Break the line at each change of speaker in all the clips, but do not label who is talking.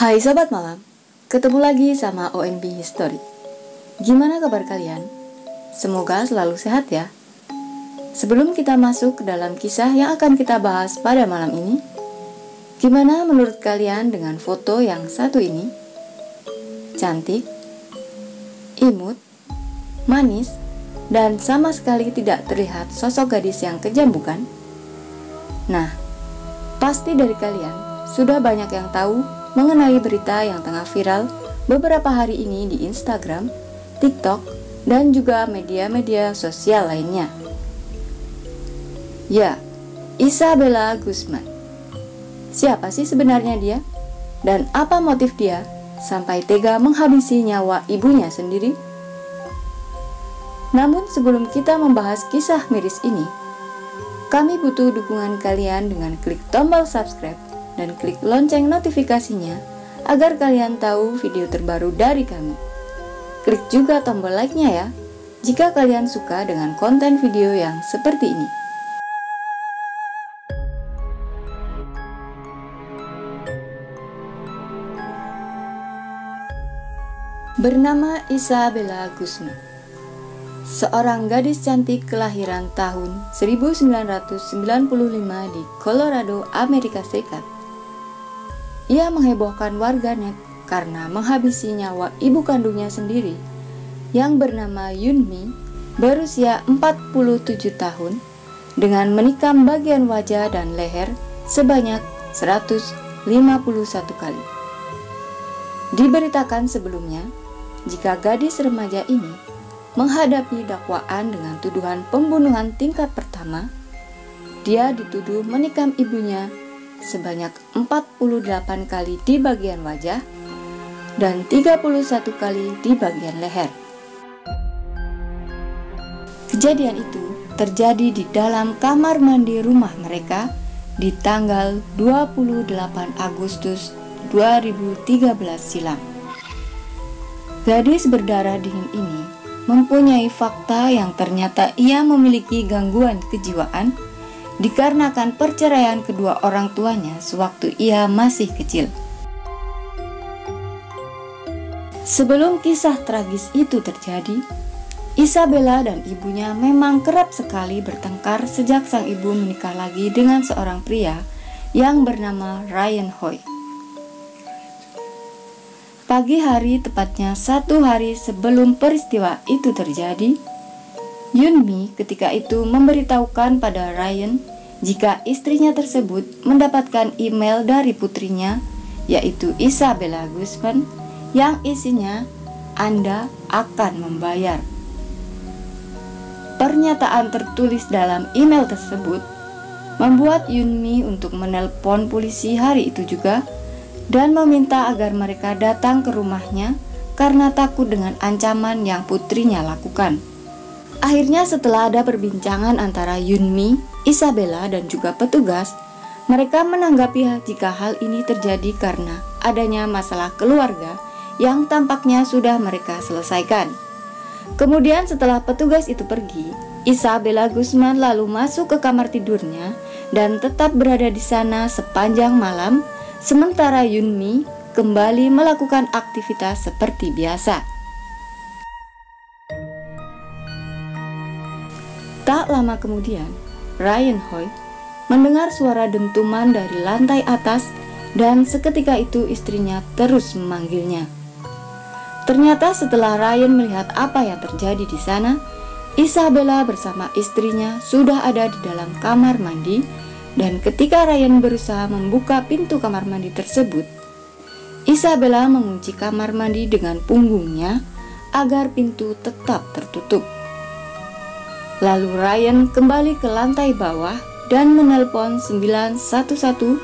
Hai Sobat Malam, ketemu lagi sama ONB History. Gimana kabar kalian? Semoga selalu sehat ya. Sebelum kita masuk ke dalam kisah yang akan kita bahas pada malam ini, gimana menurut kalian dengan foto yang satu ini? Cantik, imut, manis, dan sama sekali tidak terlihat sosok gadis yang kejam, bukan? Nah, pasti dari kalian sudah banyak yang tahu mengenai berita yang tengah viral beberapa hari ini di Instagram, TikTok, dan juga media-media sosial lainnya. Ya, Isabella Guzman. Siapa sih sebenarnya dia? Dan apa motif dia sampai tega menghabisi nyawa ibunya sendiri? Namun sebelum kita membahas kisah miris ini, kami butuh dukungan kalian dengan klik tombol subscribe dan klik lonceng notifikasinya agar kalian tahu video terbaru dari kami. Klik juga tombol like-nya ya, jika kalian suka dengan konten video yang seperti ini. Bernama Isabella Guzman, seorang gadis cantik kelahiran tahun 1995 di Colorado, Amerika Serikat. Ia menghebohkan warganet karena menghabisi nyawa ibu kandungnya sendiri yang bernama Yunmi, berusia 47 tahun, dengan menikam bagian wajah dan leher sebanyak 151 kali. Diberitakan sebelumnya, jika gadis remaja ini menghadapi dakwaan dengan tuduhan pembunuhan tingkat pertama, dia dituduh menikam ibunya sebanyak 48 kali di bagian wajah dan 31 kali di bagian leher. Kejadian itu terjadi di dalam kamar mandi rumah mereka di tanggal 28 Agustus 2013 silam. Gadis berdarah dingin ini mempunyai fakta yang ternyata ia memiliki gangguan kejiwaan dikarenakan perceraian kedua orang tuanya sewaktu ia masih kecil. Sebelum kisah tragis itu terjadi, Isabella dan ibunya memang kerap sekali bertengkar sejak sang ibu menikah lagi dengan seorang pria yang bernama Ryan Hoy. Pagi hari, tepatnya 1 hari sebelum peristiwa itu terjadi, Yunmi ketika itu memberitahukan pada Ryan jika istrinya tersebut mendapatkan email dari putrinya, yaitu Isabella Guzman, yang isinya "Anda akan membayar". Pernyataan tertulis dalam email tersebut membuat Yunmi untuk menelpon polisi hari itu juga dan meminta agar mereka datang ke rumahnya karena takut dengan ancaman yang putrinya lakukan. Akhirnya setelah ada perbincangan antara Yunmi, Isabella, dan juga petugas, mereka menanggapi jika hal ini terjadi karena adanya masalah keluarga yang tampaknya sudah mereka selesaikan. Kemudian setelah petugas itu pergi, Isabella Guzman lalu masuk ke kamar tidurnya dan tetap berada di sana sepanjang malam, sementara Yunmi kembali melakukan aktivitas seperti biasa. Tak lama kemudian, Ryan Hoy mendengar suara dentuman dari lantai atas dan seketika itu istrinya terus memanggilnya. Ternyata setelah Ryan melihat apa yang terjadi di sana, Isabella bersama istrinya sudah ada di dalam kamar mandi. Dan ketika Ryan berusaha membuka pintu kamar mandi tersebut, Isabella mengunci kamar mandi dengan punggungnya agar pintu tetap tertutup. Lalu Ryan kembali ke lantai bawah dan menelpon 911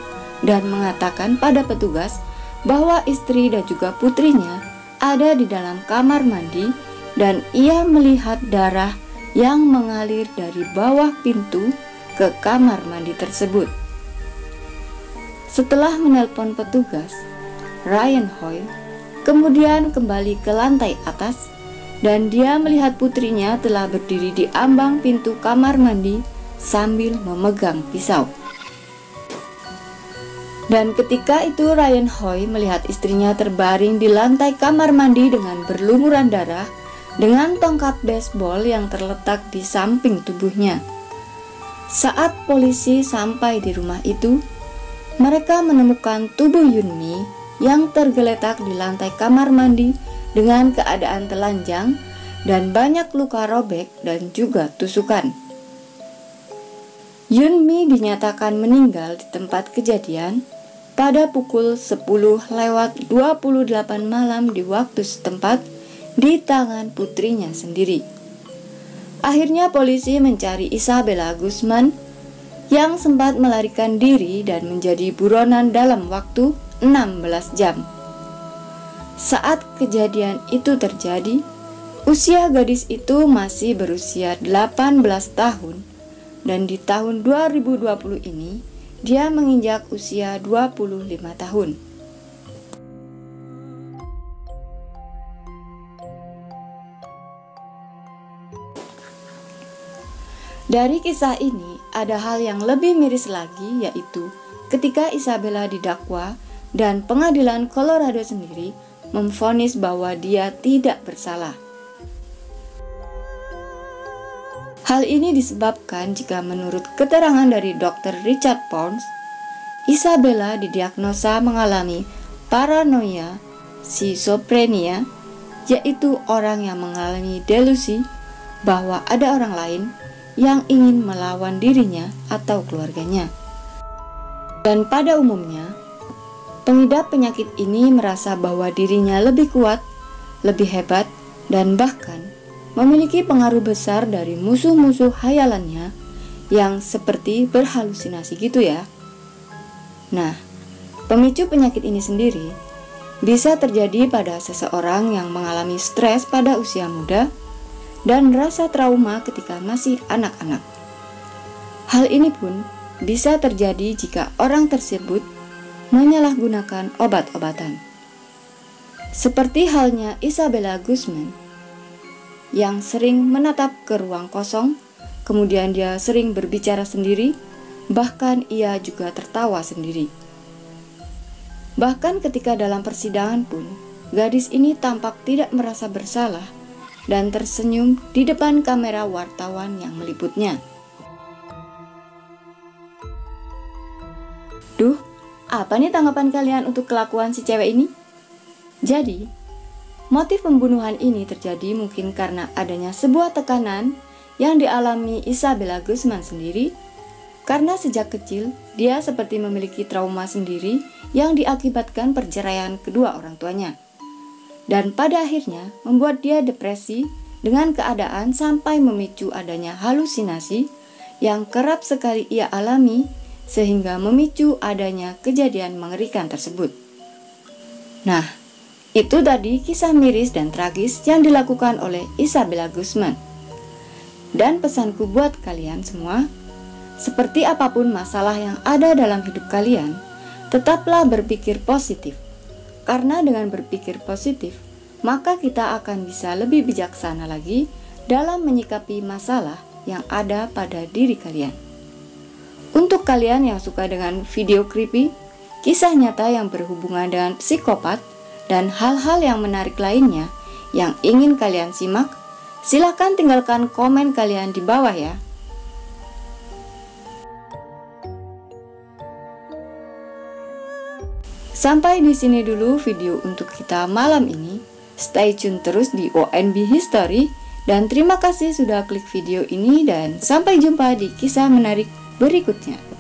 dan mengatakan pada petugas bahwa istri dan juga putrinya ada di dalam kamar mandi dan ia melihat darah yang mengalir dari bawah pintu ke kamar mandi tersebut. Setelah menelpon petugas, Ryan Hoy kemudian kembali ke lantai atas dan dia melihat putrinya telah berdiri di ambang pintu kamar mandi sambil memegang pisau. Dan ketika itu Ryan Hoy melihat istrinya terbaring di lantai kamar mandi dengan berlumuran darah dengan tongkat baseball yang terletak di samping tubuhnya. Saat polisi sampai di rumah itu, mereka menemukan tubuh Yunmi yang tergeletak di lantai kamar mandi dengan keadaan telanjang dan banyak luka robek dan juga tusukan. Yunmi dinyatakan meninggal di tempat kejadian pada pukul 10:28 malam di waktu setempat di tangan putrinya sendiri. Akhirnya polisi mencari Isabella Guzman yang sempat melarikan diri dan menjadi buronan dalam waktu 16 jam. Saat kejadian itu terjadi, usia gadis itu masih berusia 18 tahun dan di tahun 2020 ini dia menginjak usia 25 tahun. Dari kisah ini ada hal yang lebih miris lagi, yaitu ketika Isabella didakwa dan pengadilan Colorado sendiri memvonis bahwa dia tidak bersalah. Hal ini disebabkan jika menurut keterangan dari Dr. Richard Pons, Isabella didiagnosa mengalami paranoia schizophrenia, yaitu orang yang mengalami delusi bahwa ada orang lain yang ingin melawan dirinya atau keluarganya. Dan pada umumnya, pengidap penyakit ini merasa bahwa dirinya lebih kuat, lebih hebat, dan bahkan memiliki pengaruh besar dari musuh-musuh hayalannya yang seperti berhalusinasi gitu ya. Nah, pemicu penyakit ini sendiri bisa terjadi pada seseorang yang mengalami stres pada usia muda dan rasa trauma ketika masih anak-anak. Hal ini pun bisa terjadi jika orang tersebut menyalahgunakan obat-obatan. Seperti halnya Isabella Guzman yang sering menatap ke ruang kosong, kemudian dia sering berbicara sendiri, bahkan ia juga tertawa sendiri. Bahkan ketika dalam persidangan pun, gadis ini tampak tidak merasa bersalah dan tersenyum di depan kamera wartawan yang meliputnya. Duh, apa nih tanggapan kalian untuk kelakuan si cewek ini? Jadi, motif pembunuhan ini terjadi mungkin karena adanya sebuah tekanan yang dialami Isabella Guzman sendiri, karena sejak kecil dia seperti memiliki trauma sendiri yang diakibatkan perceraian kedua orang tuanya. Dan pada akhirnya membuat dia depresi dengan keadaan sampai memicu adanya halusinasi yang kerap sekali ia alami sehingga memicu adanya kejadian mengerikan tersebut. Nah, itu tadi kisah miris dan tragis yang dilakukan oleh Isabella Guzman. Dan pesanku buat kalian semua, seperti apapun masalah yang ada dalam hidup kalian, tetaplah berpikir positif. Karena dengan berpikir positif, maka kita akan bisa lebih bijaksana lagi dalam menyikapi masalah yang ada pada diri kalian. Untuk kalian yang suka dengan video creepy, kisah nyata yang berhubungan dengan psikopat, dan hal-hal yang menarik lainnya yang ingin kalian simak, silahkan tinggalkan komen kalian di bawah ya. Sampai di sini dulu video untuk kita malam ini. Stay tune terus di ONB History dan terima kasih sudah klik video ini dan sampai jumpa di kisah menarik berikutnya.